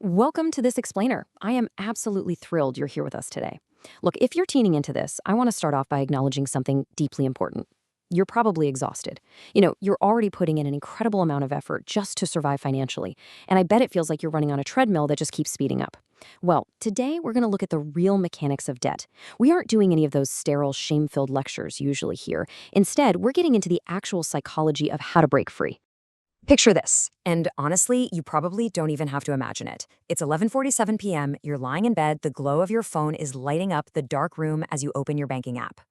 Welcome to this explainer. I am absolutely thrilled you're here with us today. Look, if you're tuning into this, I want to start off by acknowledging something deeply important. You're probably exhausted. You're already putting in an incredible amount of effort just to survive financially, and I bet it feels like you're running on a treadmill that just keeps speeding up. Well, today we're going to look at the real mechanics of debt. We aren't doing any of those sterile, shame-filled lectures usually here. Instead, we're getting into the actual psychology of how to break free. Picture this, and honestly, you probably don't even have to imagine it. It's 11:47 p.m., you're lying in bed, the glow of your phone is lighting up the dark room as you open your banking app.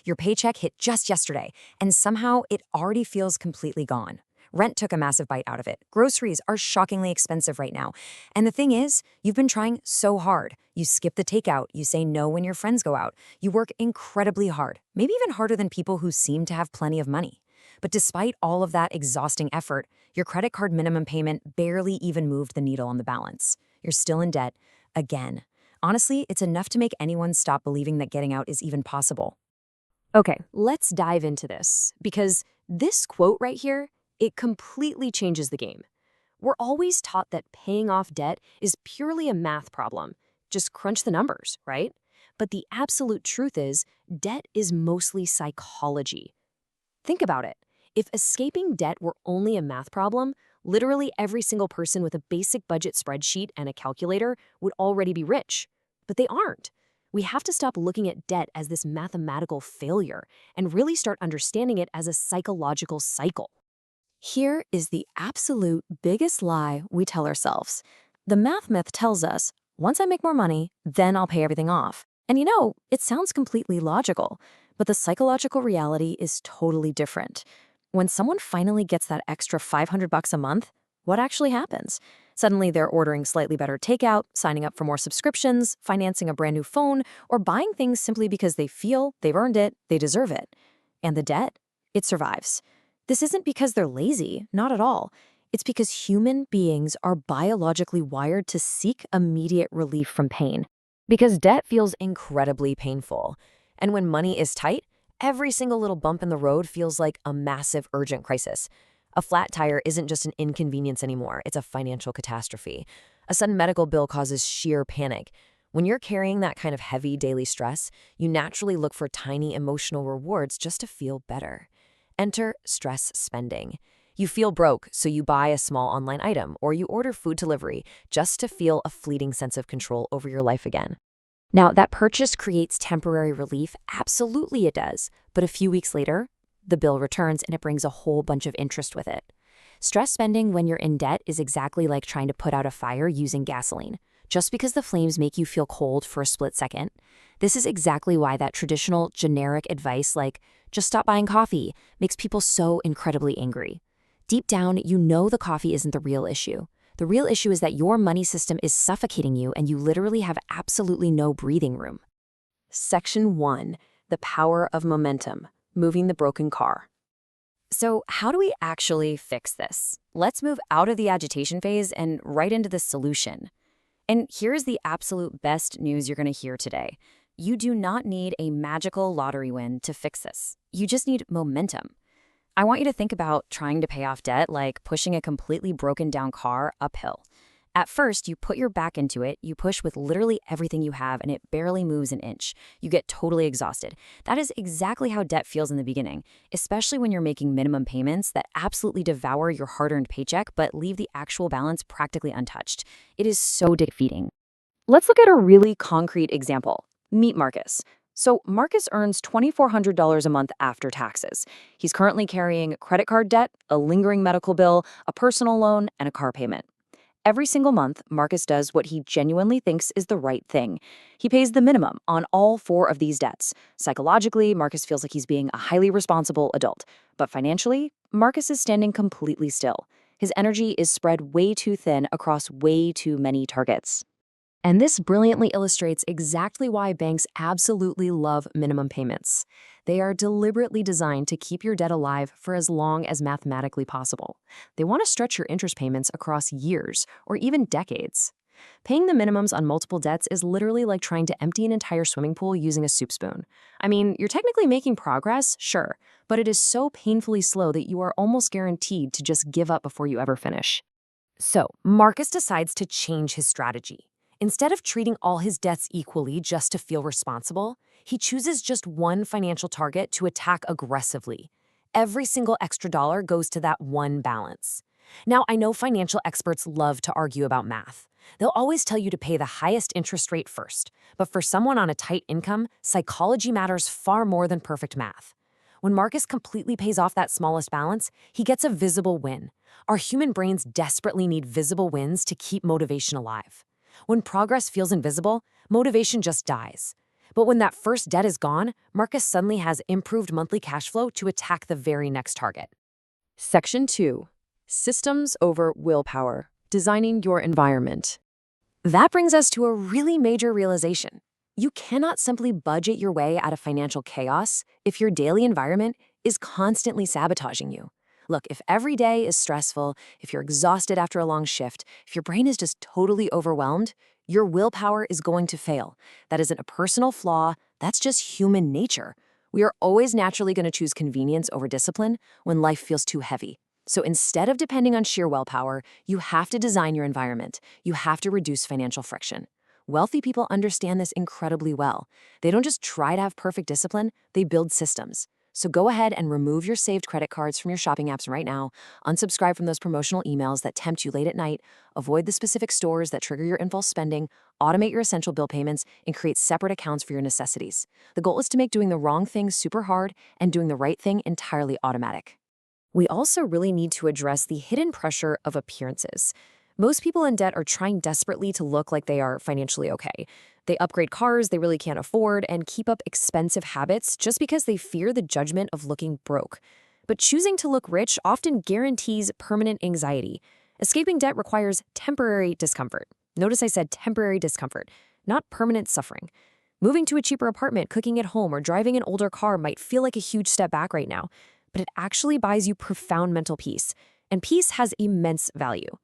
Your paycheck hit just yesterday, and somehow it already feels completely gone. Rent took a massive bite out of it. Groceries are shockingly expensive right now. And the thing is, you've been trying so hard. You skip the takeout, you say no when your friends go out. You work incredibly hard, maybe even harder than people who seem to have plenty of money. But despite all of that exhausting effort, your credit card minimum payment barely even moved the needle on the balance. You're still in debt, again. Honestly, it's enough to make anyone stop believing that getting out is even possible. Okay, let's dive into this, because this quote right here, it completely changes the game. We're always taught that paying off debt is purely a math problem. Just crunch the numbers, right? But the absolute truth is, debt is mostly psychology. Think about it. If escaping debt were only a math problem, literally every single person with a basic budget spreadsheet and a calculator would already be rich. But they aren't. We have to stop looking at debt as this mathematical failure and really start understanding it as a psychological cycle. Here is the absolute biggest lie we tell ourselves. The math myth tells us, once I make more money, then I'll pay everything off. And it sounds completely logical, but the psychological reality is totally different. When someone finally gets that extra $500 a month, what actually happens? Suddenly they're ordering slightly better takeout, signing up for more subscriptions, financing a brand new phone, or buying things simply because they feel they've earned it, they deserve it. And the debt? It survives. This isn't because they're lazy, not at all. It's because human beings are biologically wired to seek immediate relief from pain. Because debt feels incredibly painful. And when money is tight, every single little bump in the road feels like a massive urgent crisis. A flat tire isn't just an inconvenience anymore, it's a financial catastrophe. A sudden medical bill causes sheer panic. When you're carrying that kind of heavy daily stress, you naturally look for tiny emotional rewards just to feel better. Enter stress spending. You feel broke, so you buy a small online item or you order food delivery just to feel a fleeting sense of control over your life again. Now, that purchase creates temporary relief. Absolutely it does. But a few weeks later, the bill returns and it brings a whole bunch of interest with it. Stress spending when you're in debt is exactly like trying to put out a fire using gasoline. Just because the flames make you feel cold for a split second. This is exactly why that traditional, generic advice like, just stop buying coffee, makes people so incredibly angry. Deep down, you know the coffee isn't the real issue. The real issue is that your money system is suffocating you and you literally have absolutely no breathing room. Section 1. The power of momentum. Moving the broken car. So how do we actually fix this? Let's move out of the agitation phase and right into the solution. And here's the absolute best news you're going to hear today. You do not need a magical lottery win to fix this. You just need momentum. I want you to think about trying to pay off debt like pushing a completely broken down car uphill. At first, you put your back into it, you push with literally everything you have, and it barely moves an inch. You get totally exhausted. That is exactly how debt feels in the beginning, especially when you're making minimum payments that absolutely devour your hard-earned paycheck but leave the actual balance practically untouched. It is so defeating. Let's look at a really concrete example. Meet Marcus. So Marcus earns $2,400 a month after taxes. He's currently carrying credit card debt, a lingering medical bill, a personal loan, and a car payment. Every single month, Marcus does what he genuinely thinks is the right thing. He pays the minimum on all 4 of these debts. Psychologically, Marcus feels like he's being a highly responsible adult. But financially, Marcus is standing completely still. His energy is spread way too thin across way too many targets. And this brilliantly illustrates exactly why banks absolutely love minimum payments. They are deliberately designed to keep your debt alive for as long as mathematically possible. They want to stretch your interest payments across years or even decades. Paying the minimums on multiple debts is literally like trying to empty an entire swimming pool using a soup spoon. I mean, you're technically making progress, sure, but it is so painfully slow that you are almost guaranteed to just give up before you ever finish. So, Marcus decides to change his strategy. Instead of treating all his debts equally just to feel responsible, he chooses just one financial target to attack aggressively. Every single extra dollar goes to that one balance. Now, I know financial experts love to argue about math. They'll always tell you to pay the highest interest rate first, but for someone on a tight income, psychology matters far more than perfect math. When Marcus completely pays off that smallest balance, he gets a visible win. Our human brains desperately need visible wins to keep motivation alive. When progress feels invisible, motivation just dies. But when that first debt is gone, Marcus suddenly has improved monthly cash flow to attack the very next target. Section 2. Systems over willpower. Designing your environment. That brings us to a really major realization. You cannot simply budget your way out of financial chaos if your daily environment is constantly sabotaging you. Look, if every day is stressful, if you're exhausted after a long shift, if your brain is just totally overwhelmed, your willpower is going to fail. That isn't a personal flaw, that's just human nature. We are always naturally going to choose convenience over discipline when life feels too heavy. So instead of depending on sheer willpower, you have to design your environment. You have to reduce financial friction. Wealthy people understand this incredibly well. They don't just try to have perfect discipline, they build systems. So go ahead and remove your saved credit cards from your shopping apps right now, unsubscribe from those promotional emails that tempt you late at night, avoid the specific stores that trigger your impulse spending, automate your essential bill payments, and create separate accounts for your necessities. The goal is to make doing the wrong thing super hard and doing the right thing entirely automatic. We also really need to address the hidden pressure of appearances. Most people in debt are trying desperately to look like they are financially okay. They upgrade cars they really can't afford and keep up expensive habits just because they fear the judgment of looking broke. But choosing to look rich often guarantees permanent anxiety. Escaping debt requires temporary discomfort. Notice I said temporary discomfort, not permanent suffering. Moving to a cheaper apartment, cooking at home, or driving an older car might feel like a huge step back right now, but it actually buys you profound mental peace, and peace has immense value.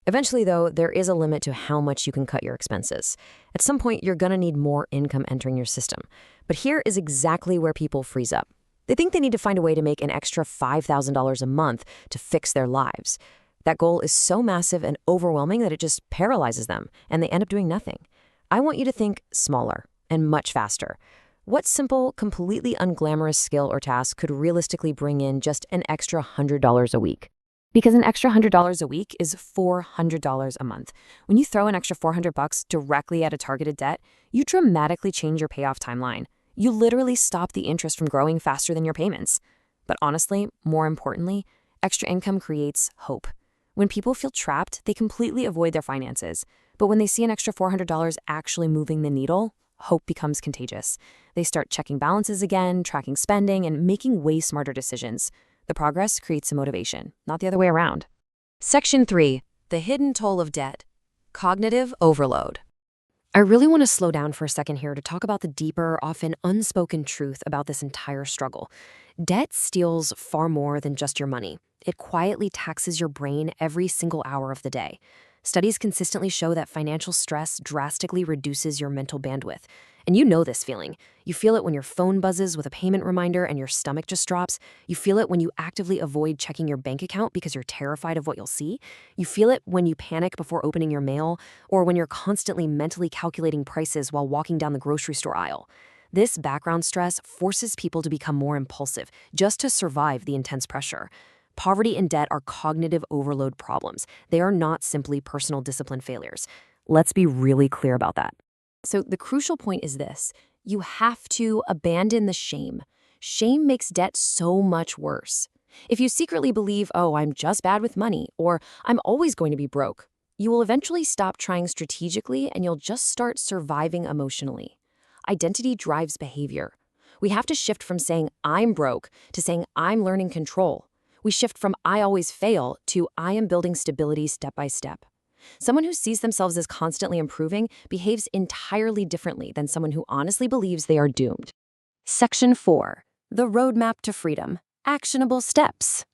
Eventually, though, there is a limit to how much you can cut your expenses. At some point, you're going to need more income entering your system. But here is exactly where people freeze up. They think they need to find a way to make an extra $5,000 a month to fix their lives. That goal is so massive and overwhelming that it just paralyzes them, and they end up doing nothing. I want you to think smaller and much faster. What simple, completely unglamorous skill or task could realistically bring in just an extra $100 a week? Because an extra $100 a week is $400 a month. When you throw an extra $400 directly at a targeted debt, you dramatically change your payoff timeline. You literally stop the interest from growing faster than your payments. But honestly, more importantly, extra income creates hope. When people feel trapped, they completely avoid their finances. But when they see an extra $400 actually moving the needle, hope becomes contagious. They start checking balances again, tracking spending, and making way smarter decisions. The progress creates some motivation, not the other way around. Section 3. The hidden toll of debt. Cognitive overload. I really want to slow down for a second here to talk about the deeper, often unspoken truth about this entire struggle. Debt steals far more than just your money. It quietly taxes your brain every single hour of the day. Studies consistently show that financial stress drastically reduces your mental bandwidth. And you know this feeling. You feel it when your phone buzzes with a payment reminder and your stomach just drops. You feel it when you actively avoid checking your bank account because you're terrified of what you'll see. You feel it when you panic before opening your mail, or when you're constantly mentally calculating prices while walking down the grocery store aisle. This background stress forces people to become more impulsive just to survive the intense pressure. Poverty and debt are cognitive overload problems. They are not simply personal discipline failures. Let's be really clear about that. So the crucial point is this. You have to abandon the shame. Shame makes debt so much worse. If you secretly believe, oh, I'm just bad with money, or I'm always going to be broke, you will eventually stop trying strategically and you'll just start surviving emotionally. Identity drives behavior. We have to shift from saying I'm broke to saying I'm learning control. We shift from I always fail to I am building stability step by step. Someone who sees themselves as constantly improving behaves entirely differently than someone who honestly believes they are doomed. Section 4. The Roadmap to Freedom. Actionable Steps.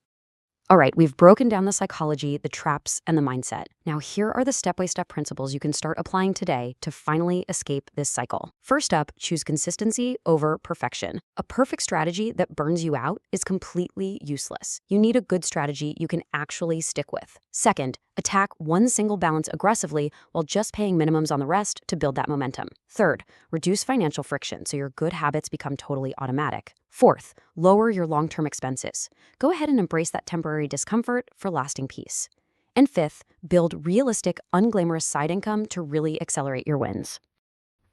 All right, we've broken down the psychology, the traps, and the mindset. Now, here are the step-by-step principles you can start applying today to finally escape this cycle. First up, choose consistency over perfection. A perfect strategy that burns you out is completely useless. You need a good strategy you can actually stick with. Second, attack one single balance aggressively while just paying minimums on the rest to build that momentum. Third, reduce financial friction so your good habits become totally automatic. Fourth, lower your long-term expenses. Go ahead and embrace that temporary discomfort for lasting peace. And fifth, build realistic, unglamorous side income to really accelerate your wins.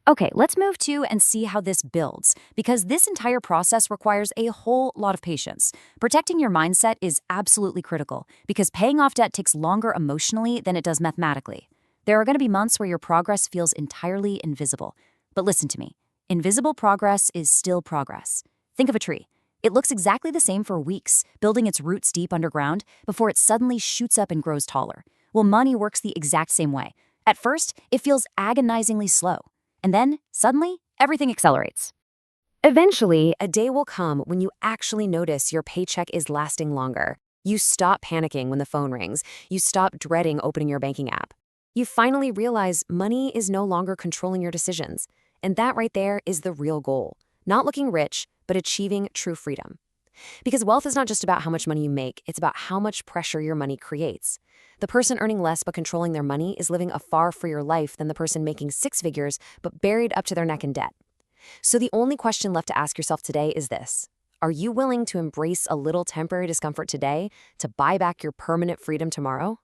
Okay, let's move to and see how this builds, because this entire process requires a whole lot of patience. Protecting your mindset is absolutely critical, because paying off debt takes longer emotionally than it does mathematically. There are going to be months where your progress feels entirely invisible. But listen to me, invisible progress is still progress. Think of a tree. It looks exactly the same for weeks, building its roots deep underground, before it suddenly shoots up and grows taller. Well, money works the exact same way. At first, it feels agonizingly slow. And then, suddenly, everything accelerates. Eventually, a day will come when you actually notice your paycheck is lasting longer. You stop panicking when the phone rings. You stop dreading opening your banking app. You finally realize money is no longer controlling your decisions. And that right there is the real goal. Not looking rich, but achieving true freedom. Because wealth is not just about how much money you make, it's about how much pressure your money creates. The person earning less but controlling their money is living a far freer life than the person making six figures but buried up to their neck in debt. So the only question left to ask yourself today is this: are you willing to embrace a little temporary discomfort today to buy back your permanent freedom tomorrow?